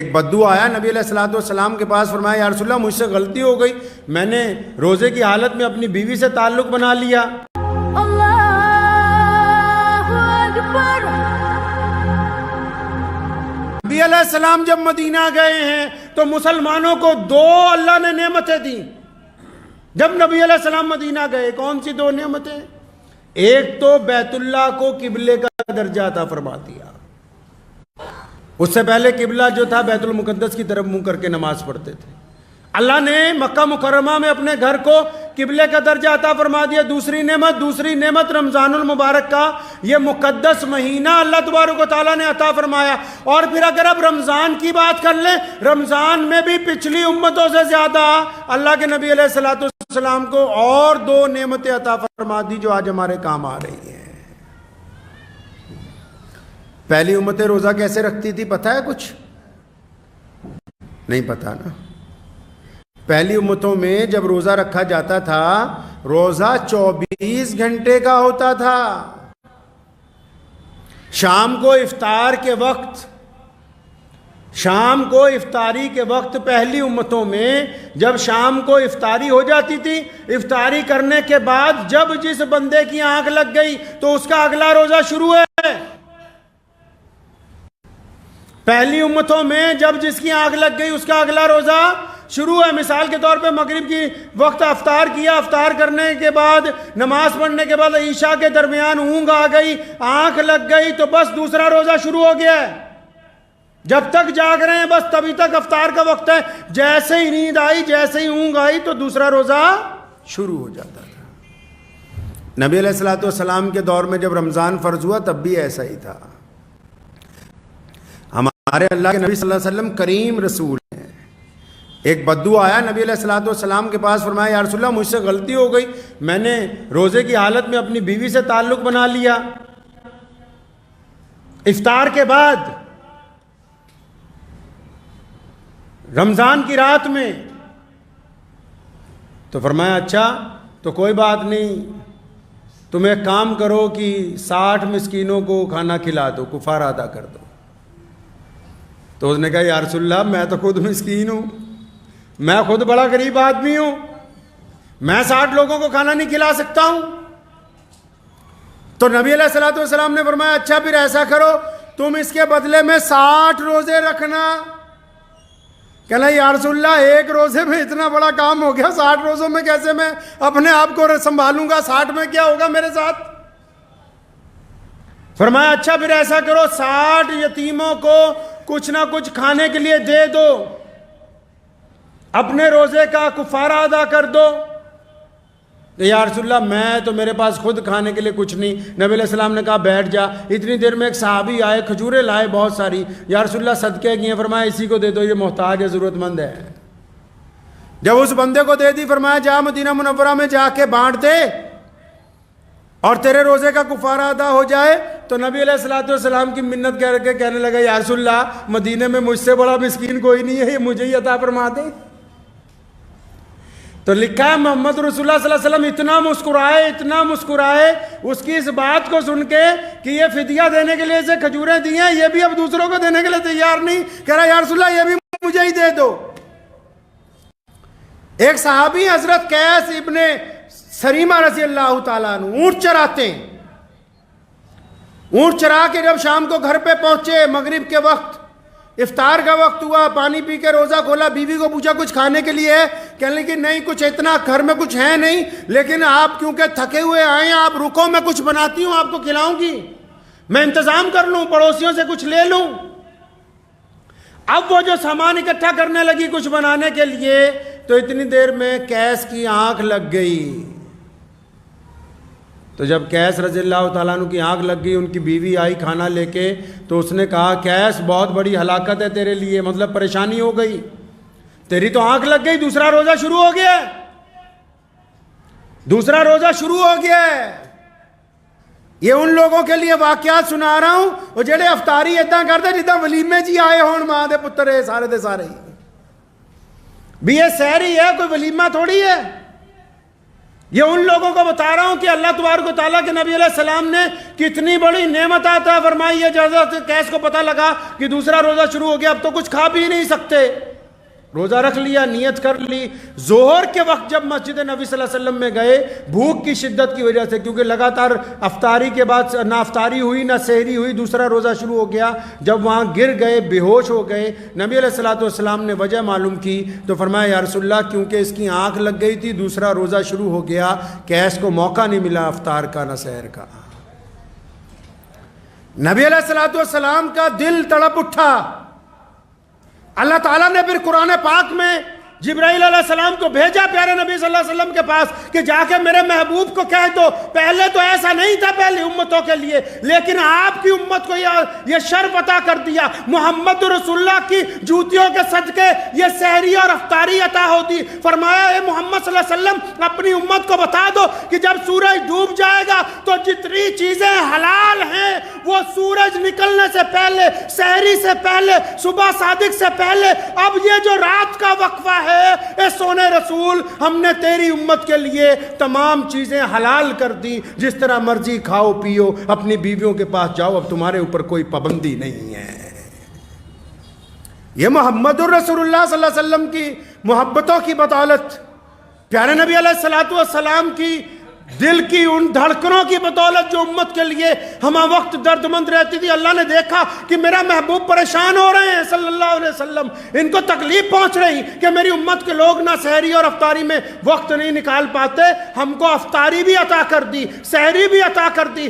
ایک بدو آیا نبی علیہ الصلوۃ والسلام کے پاس، فرمایا یا رسول اللہ مجھ سے غلطی ہو گئی، میں نے روزے کی حالت میں اپنی بیوی سے تعلق بنا لیا۔ نبی علیہ السلام جب مدینہ گئے ہیں تو مسلمانوں کو دو اللہ نے نعمتیں دیں۔ جب نبی علیہ السلام مدینہ گئے کون سی دو نعمتیں؟ ایک تو بیت اللہ کو قبلے کا درجہ عطا فرما دیا۔ اس سے پہلے قبلہ جو تھا بیت المقدس کی طرف منہ کر کے نماز پڑھتے تھے، اللہ نے مکہ مکرمہ میں اپنے گھر کو قبلے کا درجہ عطا فرما دیا۔ دوسری نعمت رمضان المبارک کا یہ مقدس مہینہ اللہ تبارک و تعالیٰ نے عطا فرمایا۔ اور پھر اگر اب رمضان کی بات کر لیں، رمضان میں بھی پچھلی امتوں سے زیادہ اللہ کے نبی علیہ الصلوۃ والسلام کو اور دو نعمتیں عطا فرما دی جو آج ہمارے کام آ رہی ہیں۔ پہلی امتیں روزہ کیسے رکھتی تھی پتہ ہے کچھ؟ نہیں پتہ نا۔ پہلی امتوں میں جب روزہ رکھا جاتا تھا، روزہ 24 گھنٹے کا ہوتا تھا۔ شام کو افطاری کے وقت پہلی امتوں میں جب شام کو افطاری ہو جاتی تھی، افطاری کرنے کے بعد جب جس بندے کی آنکھ لگ گئی تو اس کا اگلا روزہ شروع ہے۔ پہلی امتوں میں جب جس کی آنکھ لگ گئی اس کا اگلا روزہ شروع ہے۔ مثال کے طور پہ مغرب کی وقت افطار کیا، افطار کرنے کے بعد نماز پڑھنے کے بعد عشاء کے درمیان اونگ آ گئی، آنکھ لگ گئی تو بس دوسرا روزہ شروع ہو گیا ہے۔ جب تک جاگ رہے ہیں بس تبھی تک افطار کا وقت ہے، جیسے ہی نیند آئی، جیسے ہی اونگ آئی تو دوسرا روزہ شروع ہو جاتا تھا۔ نبی علیہ الصلوۃ والسلام کے دور میں جب رمضان فرض ہوا تب بھی ایسا ہی تھا۔ ہمارے اللہ کے نبی صلی اللہ علیہ وسلم کریم رسول ہیں۔ ایک بدو آیا نبی علیہ الصلوۃ والسلام کے پاس، فرمایا یا رسول اللہ مجھ سے غلطی ہو گئی، میں نے روزے کی حالت میں اپنی بیوی سے تعلق بنا لیا افطار کے بعد رمضان کی رات میں۔ تو فرمایا اچھا تو کوئی بات نہیں، تم ایک کام کرو کہ 60 مسکینوں کو کھانا کھلا دو، کفارہ ادا کر دو۔ تو اس نے کہا یا رسول اللہ میں تو خود مسکین ہوں، میں خود بڑا غریب آدمی ہوں، میں 60 لوگوں کو کھانا نہیں کھلا سکتا ہوں۔ تو نبی علیہ الصلوۃ والسلام نے فرمایا اچھا پھر ایسا کرو، تم اس کے بدلے میں 60 روزے رکھنا۔ کہنا یا رسول اللہ ایک روزے میں اتنا بڑا کام ہو گیا، 60 روزوں میں کیسے میں اپنے آپ کو سنبھالوں گا، 60 میں کیا ہوگا میرے ساتھ؟ فرمایا اچھا پھر ایسا کرو 60 یتیموں کو کچھ نہ کچھ کھانے کے لیے دے دو، اپنے روزے کا کفارہ ادا کر دو۔ یا رسول اللہ میں تو میرے پاس خود کھانے کے لیے کچھ نہیں۔ نبی علیہ السلام نے کہا بیٹھ جا۔ اتنی دیر میں ایک صحابی آئے، کھجوریں لائے بہت ساری، یا رسول اللہ صدقے کی ہیں، فرمایا اسی کو دے دو، یہ محتاج ہے، ضرورت مند ہے۔ جب اس بندے کو دے دی فرمایا جا مدینہ منورہ میں جا کے بانٹ دے اور تیرے روزے کا کفارہ ادا ہو جائے۔ تو نبی علیہ الصلوۃ والسلام کی منت کر کے کہنے لگا یا رسول اللہ مدینے میں مجھ سے بڑا مسکین کوئی نہیں ہے، یہ مجھے ہی عطا فرما دے۔ تو لکھا ہے محمد رسول اللہ صلی اللہ علیہ وسلم اتنا مسکرائے اس کی اس بات کو سن کے کہ یہ فدیہ دینے کے لیے اسے کھجوریں دی ہیں، یہ بھی اب دوسروں کو دینے کے لیے تیار نہیں، کہہ رہا یا رسول اللہ یہ بھی مجھے ہی دے دو۔ ایک صحابی حضرت قیس ابن سریمہ رضی اللہ تعالیٰ عنہ اونٹ چراتے ہیں، اونٹ چرا کے جب شام کو گھر پہ پہنچے، مغرب کے وقت افطار کا وقت ہوا، پانی پی کے روزہ کھولا، بیوی کو پوچھا کچھ کھانے کے لیے ہے؟ کہنے لگی نہیں کچھ اتنا گھر میں کچھ ہے نہیں، لیکن آپ کیونکہ تھکے ہوئے آئے ہیں آپ رکو، میں کچھ بناتی ہوں آپ کو کھلاؤں گی، میں انتظام کر لوں، پڑوسیوں سے کچھ لے لوں۔ اب وہ جو سامان اکٹھا کرنے لگی کچھ بنانے کے لیے تو اتنی دیر میں قیس کی آنکھ لگ گئی۔ تو جب قیس رضی اللہ تعالیٰ عنہ کی آنکھ لگ گئی، ان کی بیوی آئی کھانا لے کے، تو اس نے کہا قیس بہت بڑی ہلاکت ہے تیرے لیے، مطلب پریشانی ہو گئی، تیری تو آنکھ لگ گئی، دوسرا روزہ شروع ہو گیا ہے، دوسرا روزہ شروع ہو گیا ہے۔ یہ ان لوگوں کے لیے واقعات سنا رہا ہوں وہ جڑے افطاری اتنا کرتے جتنا ولیمے جی آئے ہون ماں دے پتر ہے سارے دے سارے ہی بھی، یہ سحری ہے کوئی ولیمہ تھوڑی ہے۔ یہ ان لوگوں کو بتا رہا ہوں کہ اللہ تبارک و تعالیٰ کے نبی علیہ السلام نے کتنی بڑی نعمت عطا فرمائی ہے. جیسا قیس کو پتہ لگا کہ دوسرا روزہ شروع ہو گیا، اب تو کچھ کھا بھی نہیں سکتے، روزہ رکھ لیا، نیت کر لی. ظہر کے وقت جب مسجد نبی صلی اللہ علیہ وسلم میں گئے، بھوک کی شدت کی وجہ سے، کیونکہ لگاتار افطاری کے بعد نہ افطاری ہوئی نہ سحری ہوئی، دوسرا روزہ شروع ہو گیا. جب وہاں گر گئے، بے ہوش ہو گئے، نبی علیہ السلام نے وجہ معلوم کی تو فرمایا یا رسول اللہ کیونکہ اس کی آنکھ لگ گئی تھی، دوسرا روزہ شروع ہو گیا، قیس کو موقع نہیں ملا افطار کا نہ سحر کا. نبی علیہ السلام کا دل تڑپ اٹھا. اللہ تعالیٰ نے پھر قرآن پاک میں جبرائیل علیہ السلام کو بھیجا پیارے نبی صلی اللہ علیہ وسلم کے پاس کہ جا کے میرے محبوب کو کہہ دو. پہلے تو ایسا نہیں تھا پہلی امتوں کے لیے، لیکن آپ کی امت کو یہ شرف عطا کر دیا، محمد رسول اللہ کی جوتیوں کے صدقے یہ سحری اور افطاری عطا ہوتی. فرمایا اے محمد صلی اللہ علیہ وسلم اپنی امت کو بتا دو کہ جب سورج ڈوب جائے گا تو جتنی چیزیں حلال ہیں وہ سورج نکلنے سے پہلے، سحری سے پہلے، صبح صادق سے پہلے، اب یہ جو رات کا وقفہ ہے اے سونے رسول، ہم نے تیری امت کے لیے تمام چیزیں حلال کر دی، جس طرح مرضی کھاؤ پیو، اپنی بیویوں کے پاس جاؤ، اب تمہارے اوپر کوئی پابندی نہیں ہے. یہ محمد الرسول اللہ صلی اللہ علیہ وسلم کی محبتوں کی بدولت، پیارے نبی علیہ السلام کی دل کی ان دھڑکنوں کی بدولت جو امت کے لیے ہمہ وقت درد مند رہتی تھی، اللہ نے دیکھا کہ میرا محبوب پریشان ہو رہے ہیں صلی اللہ علیہ وسلم، ان کو تکلیف پہنچ رہی کہ میری امت کے لوگ نہ سحری اور افطاری میں وقت نہیں نکال پاتے، ہم کو افطاری بھی عطا کر دی، سحری بھی عطا کر دی.